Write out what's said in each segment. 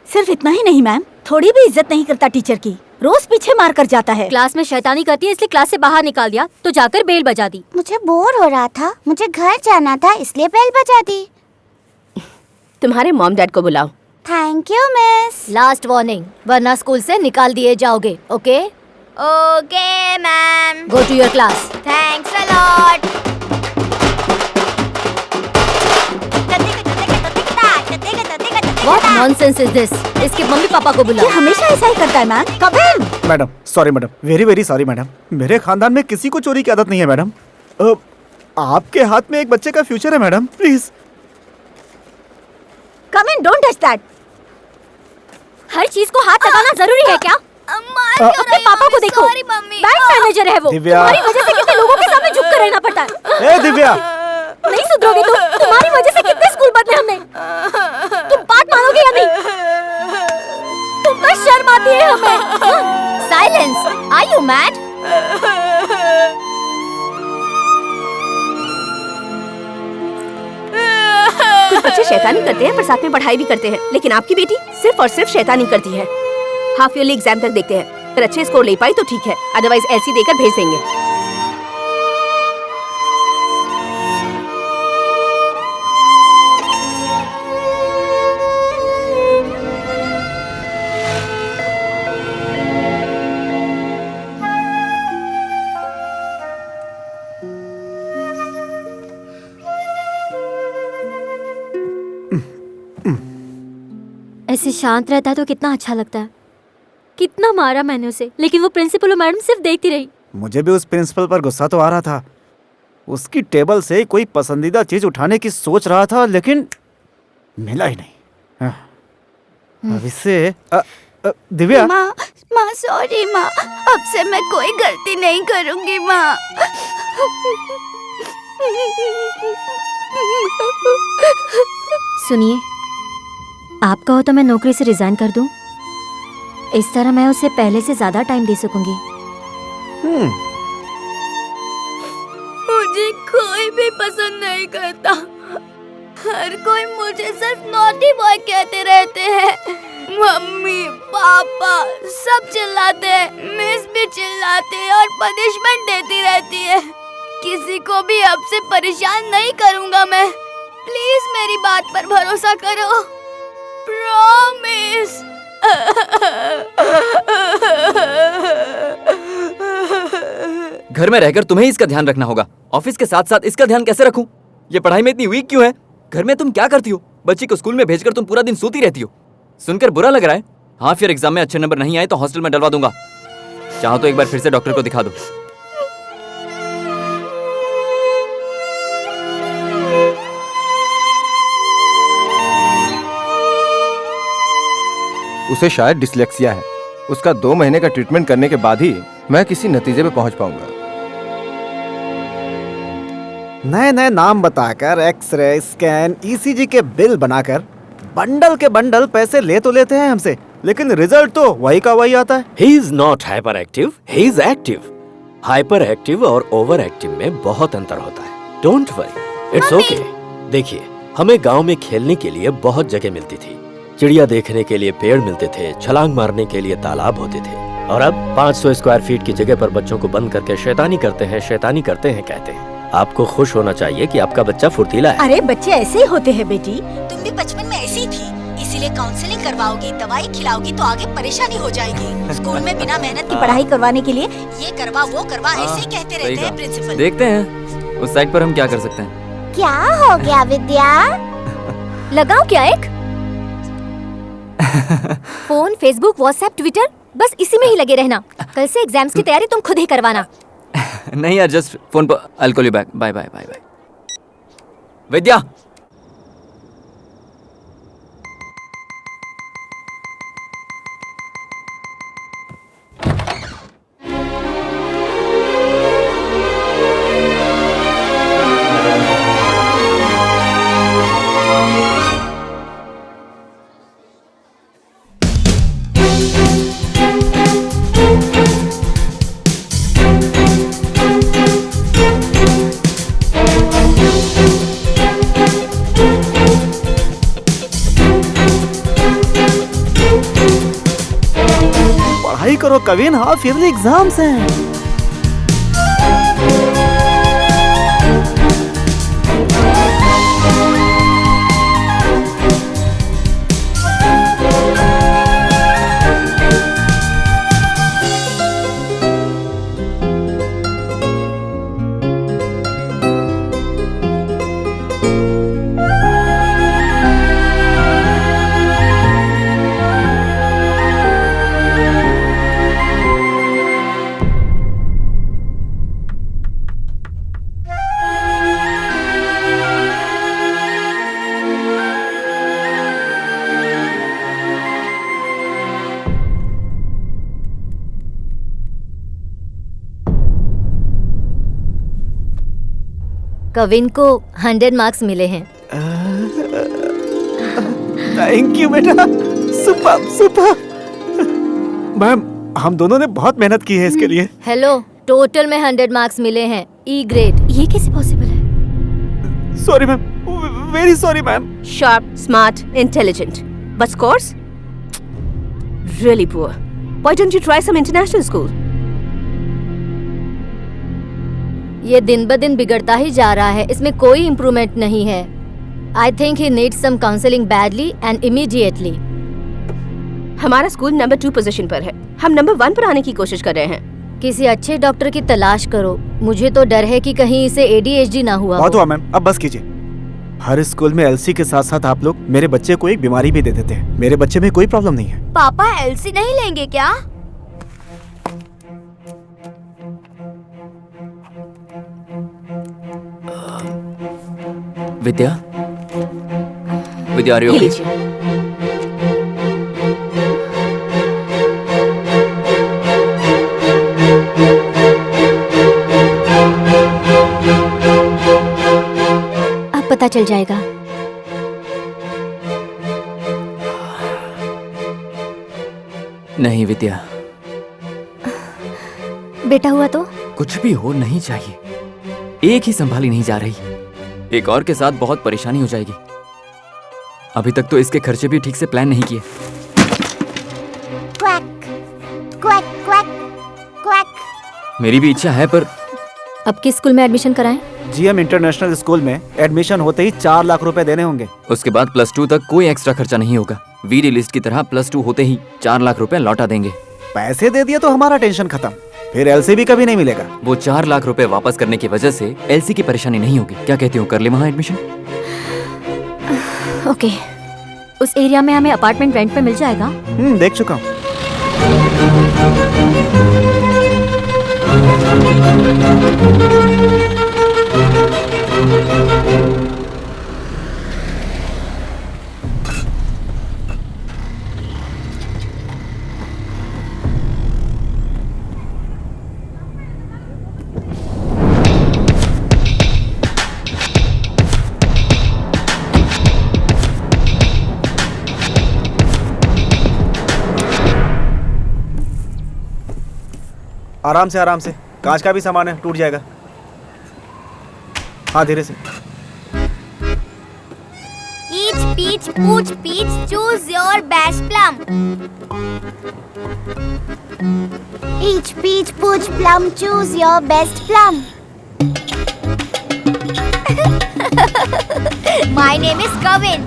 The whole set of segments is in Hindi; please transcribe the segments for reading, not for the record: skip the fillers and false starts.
सिर्फ इतना ही नहीं मैम, थोड़ी भी इज्जत नहीं करता टीचर की, रोज पीछे मार कर जाता है। क्लास में शैतानी करती है इसलिए क्लास से बाहर निकाल दिया, तो जाकर बेल बजा दी। मुझे बोर हो रहा था, मुझे घर जाना था, इसलिए बेल बजा दी। तुम्हारे मॉम डैड को बुलाओ। Thank you miss. Last warning, वरना स्कूल से निकाल दिए जाओगे। Okay okay ma'am. Go to your class. Thanks a lot. What nonsense is this? इसके मम्मी पापा को ये बुलाओ। हमेशा ऐसा ही करता है ma'am. Come in. Madam sorry madam, very very sorry madam. मेरे खानदान में किसी को चोरी की आदत नहीं है मैडम। आपके हाथ में एक बच्चे का फ्यूचर है madam, please. Come in, don't touch that. हर चीज को हाथ लगाना जरूरी है क्या? अपने पापा को देखो, बैंक मैनेजर है वो। दिव्या। तुम्हारी वजह से कितने लोगों के सामने झुक कर रहना पड़ता है। ए दिव्या, नहीं सुधरोगे तुम। तुम्हारी वजह से कितने स्कूल बदले हमने। तुम बात मानोगे या नहीं? तुम पर शर्म आती है हमें। साइलेंस। Are you mad? कुछ बच्चे शैतानी करते हैं पर साथ में पढ़ाई भी करते हैं, लेकिन आपकी बेटी सिर्फ और सिर्फ शैतानी करती है। हाफ ईयरली एग्जाम तक देखते हैं, अगर अच्छे स्कोर ले पाई तो ठीक है, अदरवाइज ऐसी देकर भेज देंगे। ऐसे शांत रहता तो कितना अच्छा लगता है। कितना मारा मैंने उसे, लेकिन वो प्रिंसिपल और मैडम सिर्फ देखती रही। मुझे भी उस प्रिंसिपल पर गुस्सा तो आ रहा था। उसकी टेबल से कोई पसंदीदा चीज उठाने की सोच रहा था, लेकिन मिला ही नहीं। अब इससे दिव्या। माँ सॉरी माँ, अब से मैं कोई गलती नहीं करूँगी माँ। सुनिए, आप कहो तो मैं नौकरी से रिजाइन कर दूं? इस तरह मैं उसे पहले से ज्यादा टाइम दे सकूंगी। मुझे कोई भी पसंद नहीं करता। हर कोई मुझे सिर्फ नॉटी बॉय कहते रहते हैं। मम्मी पापा सब चिल्लाते हैं, मिस भी चिल्लाते हैं और पनिशमेंट देती रहती है। किसी को भी अब से परेशान नहीं करूंगा मैं। प्लीज मेरी बात पर भरोसा करो, प्रॉमिस। घर में रहकर तुम्हें इसका ध्यान रखना होगा, ऑफिस के साथ साथ इसका ध्यान कैसे रखूं? ये पढ़ाई में इतनी वीक क्यों है? घर में तुम क्या करती हो? बच्ची को स्कूल में भेजकर तुम पूरा दिन सोती रहती हो। सुनकर बुरा लग रहा है। हाँ, फिर एग्जाम में अच्छे नंबर नहीं आए तो हॉस्टल में डलवा दूंगा। चाहो तो एक बार फिर से डॉक्टर को दिखा दो। उसे शायद डिसलेक्सिया है। उसका 2 महीने का ट्रीटमेंट करने के बाद ही मैं किसी नतीजे पे पहुंच पाऊंगा। नए नए नाम बताकर एक्सरे, स्कैन, ईसीजी के बिल बनाकर बंडल के बंडल पैसे ले तो लेते हैं हमसे, लेकिन रिजल्ट तो वही का वही आता है। He is not hyperactive, he is active. Hyperactive और overactive में बहुत अंतर होता है। Don't worry, it's okay. देखिए, हमें गांव में खेलने के लिए बहुत जगह मिलती थी। चिड़िया देखने के लिए पेड़ मिलते थे, छलांग मारने के लिए तालाब होते थे। और अब 500 स्क्वायर फीट की जगह पर बच्चों को बंद करके शैतानी करते हैं कहते हैं। आपको खुश होना चाहिए कि आपका बच्चा फुर्तीला है। अरे बच्चे ऐसे ही होते हैं बेटी, तुम भी बचपन में ऐसी थी, इसीलिए काउंसलिंग करवाओगी, दवाई खिलाओगी तो आगे परेशानी हो जाएगी। स्कूल में बिना मेहनत की पढ़ाई करवाने के लिए ये करवा वो करवा ऐसे ही कहते रहते हैं प्रिंसिपल। देखते हैं उस साइड पर हम क्या कर सकते हैं। क्या हो गया विद्या? लगाओ क्या एक फोन, फेसबुक, व्हाट्सएप, ट्विटर, बस इसी में ही लगे रहना। कल से एग्जाम्स की तैयारी तुम खुद ही करवाना। नहीं यार, जस्ट फोन पर। I'll call you back. Bye bye bye bye. Vidya, करो कविन, हाफ ईयरली एग्जाम्स हैं। कविन को 100 मार्क्स मिले हैं। थैंक यू बेटा, सुपर सुपर। मैम, हम दोनों ने बहुत मेहनत की है इसके लिए। हेलो, टोटल में 100 मार्क्स मिले हैं, ई ग्रेड। ये कैसे पॉसिबल है? Sorry ma'am, very sorry ma'am. Sharp, smart, intelligent. But scores? Really poor. Why don't you try some international school? ये दिन ब दिन बिगड़ता ही जा रहा है, इसमें कोई इम्प्रूवमेंट नहीं है। I think he needs some counseling badly and immediately. हमारा स्कूल नंबर 2 पोजीशन पर है, हम नंबर 1 पर आने की कोशिश कर रहे हैं। किसी अच्छे डॉक्टर की तलाश करो, मुझे तो डर है कि कहीं इसे ADHD ना हुआ बहुत हो। हुआ मैम, अब बस कीजिए। हर स्कूल में एलसी के साथ साथ आप लोग मेरे बच्चे को एक बीमारी भी दे देते हैं। मेरे बच्चे में कोई प्रॉब्लम नहीं है। पापा एलसी नहीं लेंगे क्या? विद्या, विद्या, ये लीजिए। अब पता चल जाएगा। नहीं विद्या, बेटा हुआ तो? कुछ भी हो नहीं चाहिए। एक ही संभाली नहीं जा रही, एक और के साथ बहुत परेशानी हो जाएगी। अभी तक तो इसके खर्चे भी ठीक से प्लान नहीं किए। Quack quack quack quack. मेरी भी इच्छा है, पर अब किस स्कूल में एडमिशन कराएं? GM इंटरनेशनल स्कूल में एडमिशन होते ही 4 लाख रुपए देने होंगे। उसके बाद +2 तक कोई एक्स्ट्रा खर्चा नहीं होगा। वीडी लिस्ट की तरह +2 होते ही 4 लाख रुपए लौटा देंगे। पैसे दे दिए तो हमारा टेंशन खत्म, फिर एलसी भी कभी नहीं मिलेगा। वो 4 लाख रुपए वापस करने की वजह से एलसी की परेशानी नहीं होगी। क्या कहती हो, कर ले वहाँ एडमिशन? ओके, उस एरिया में हमें अपार्टमेंट रेंट पे मिल जाएगा? देख चुका हूँ। आराम से, कांच का भी सामान है, टूट जाएगा। हाँ, धीरे से। Each peach pooch peach choose your best plum. Each peach pooch plum choose your best plum. My name is Kavin.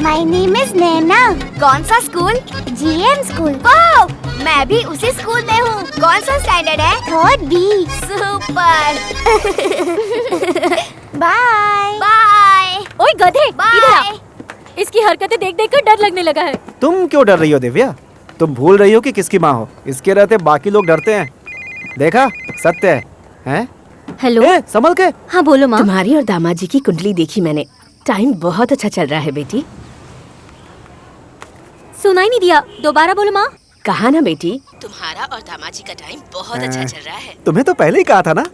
My name is Naina. कौन सा स्कूल? GM school. ओह, मैं भी उसी स्कूल में हूँ। कौन सा स्टैंडर्ड है? 3rd B। Super. Bye. Bye. ओए गधे, इधर आ। बाय। इसकी हरकतें देख देख कर डर लगने लगा है। तुम क्यों डर रही हो दिव्या? तुम भूल रही हो कि किसकी माँ हो। इसके रहते बाकी लोग डरते हैं। देखा, सत्य है, हैं? हेलो। संभल के। हाँ बोलो माँ। तुम्हारी और दामाद जी की कुंडली देखी मैंने। टाइम बहुत अच्छा चल रहा है बेटी। सुनाई नहीं दिया, दोबारा बोलो माँ। कहा ना बेटी, तुम्हारा और दामाद जी का टाइम बहुत अच्छा चल रहा है। तुम्हें तो पहले ही कहा था ना।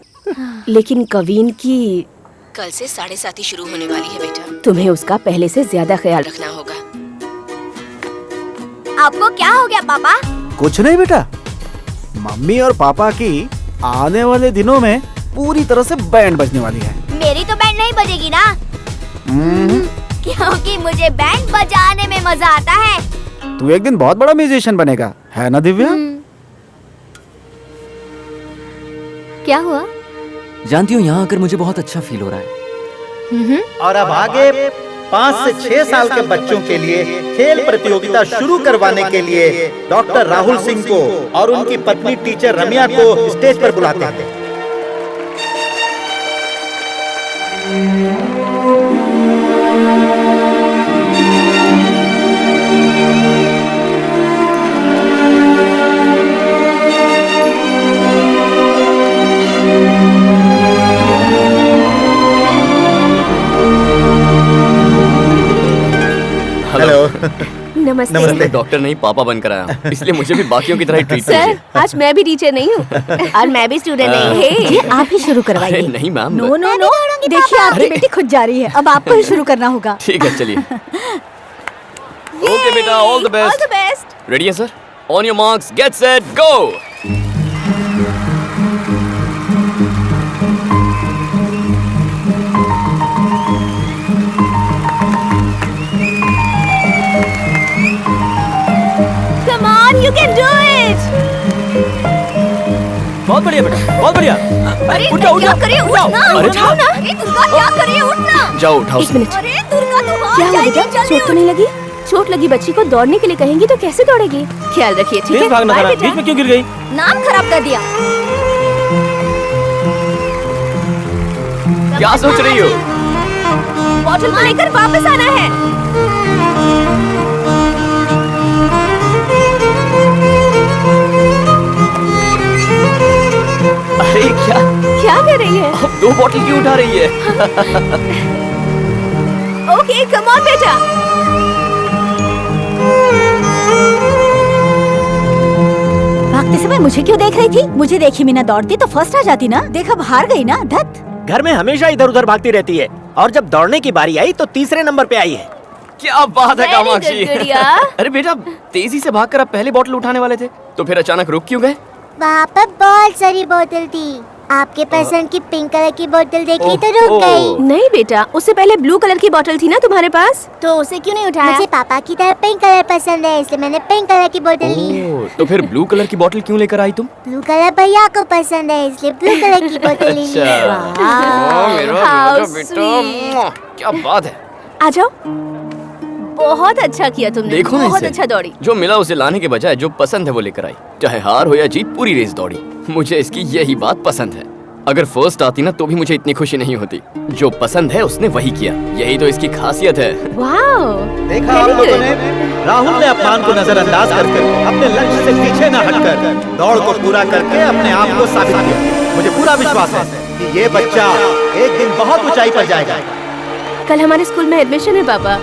लेकिन कवीन की कल से 7:30 शुरू होने वाली है बेटा। तुम्हें उसका पहले से ज्यादा ख्याल रखना होगा। आपको क्या हो गया पापा? कुछ नहीं बेटा, मम्मी और पापा की आने वाले दिनों में पूरी तरह से बैंड बजने वाली है। मेरी तो बैंड नहीं बजेगी ना, क्योंकि मुझे बैंड बजाने में मजा आता है। तू एक दिन बहुत बड़ा म्यूजिशियन बनेगा, है ना दिव्या? क्या हुआ? जानती हो, यहाँ आकर मुझे बहुत अच्छा फील हो रहा है। और अब आगे 5 से 6 साल के बच्चों के लिए खेल प्रतियोगिता शुरू करवाने के लिए डॉक्टर राहुल सिंह को और उनकी पत्नी टीचर रम्या को स्टेज पर बुलाते हैं। हेलो। नमस्ते। मैं डॉक्टर नहीं, पापा बनकर आया हूँ, इसलिए मुझे भी बाकियों की तरह ट्रीट सर, कीजिए। आज मैं भी टीचर नहीं हूँ और मैं भी स्टूडेंट नहीं। हे, ये आप ही शुरू अरे करवाइए। नहीं मैम। नो नो नो, देखिए आपकी बेटी खुद जा रही है, अब आपको ही शुरू करना होगा। ठीक है, चलिए। ओके बेटा, all the best. All the best. Ready है sir? On your marks, get set, go. Come on, you can do it. बहुत बढ़िया बेटा, बहुत बढ़िया। अरे उठ जाओ, क्या उठ करे, जाओ, उठना, अरे उठाओ ना। अरे दुर्गा, क्या करे, उठना। जाओ, उठाओ एक उसे। मिनट। अरे दुर्गा, तू वहाँ क्या हुआ जाएगी, बेटा? जल्दी चोट तो नहीं लगी? चोट लगी बच्ची को दौड़ने के लिए कहेंगी तो कैसे दौड़ेगी? ख्याल रखिए, ठीक है? भागना बाय था, बेटा। बीच में क्यों गिर गई? नाम खराब कर दिया। क्या सोच रही हो? बॉटल को लेकर वापस आना है। अरे क्या कर रही है? अब 2 बॉटल क्यों उठा रही है? ओके, कम ऑन बेटा। भागते समय मुझे क्यों देख रही थी? मुझे देखी बिना दौड़ती तो फर्स्ट आ जाती ना। देख अब हार गई ना, धत। घर में हमेशा इधर उधर भागती रहती है और जब दौड़ने की बारी आई तो तीसरे नंबर पे आई है। क्या बात है Very कामाक्षी। good, गुड़िया। अरे बेटा, तेजी से भागकर आप पहले बॉटल उठाने वाले थे, तो फिर अचानक रुक क्यों गए? वहाँ पर बहुत सारी बोतल थी, आपके पसंद की पिंक कलर की बोतल देखी तो रुक ओह। गई। नहीं बेटा, उससे पहले ब्लू कलर की बॉटल थी ना तुम्हारे पास, तो उसे क्यों नहीं उठाया? मुझे पापा की तरह पिंक कलर पसंद है, इसलिए मैंने पिंक कलर की बोतल ली। ओह, तो फिर ब्लू कलर की बॉटल क्यों लेकर आई तुम? ब्लू कलर भैया को पसंद है, इसलिए ब्लू कलर की बोतल ली। ओह, मेरा How रोजा बेटा, क्या बात है। आ जाओ। बहुत अच्छा किया तुमने, देखो ना बहुत इसे। अच्छा दौड़ी। जो मिला उसे लाने के बजाय जो पसंद है वो लेकर आई। चाहे हार हो या जीत, पूरी रेस दौड़ी। मुझे इसकी यही बात पसंद है। अगर फर्स्ट आती ना तो भी मुझे इतनी खुशी नहीं होती। जो पसंद है उसने वही किया, यही तो इसकी खासियत है। वाओ, देखा आप लोगों ने, राहुल ने अपमान को नजरअंदाज करके अपने लक्ष्य से पीछे न हटकर दौड़ को पूरा करके अपने आप को साबित किया। मुझे पूरा विश्वास है कि ये बच्चा एक दिन बहुत ऊंचाई पर जाएगा। कल हमारे स्कूल में एडमिशन है पापा।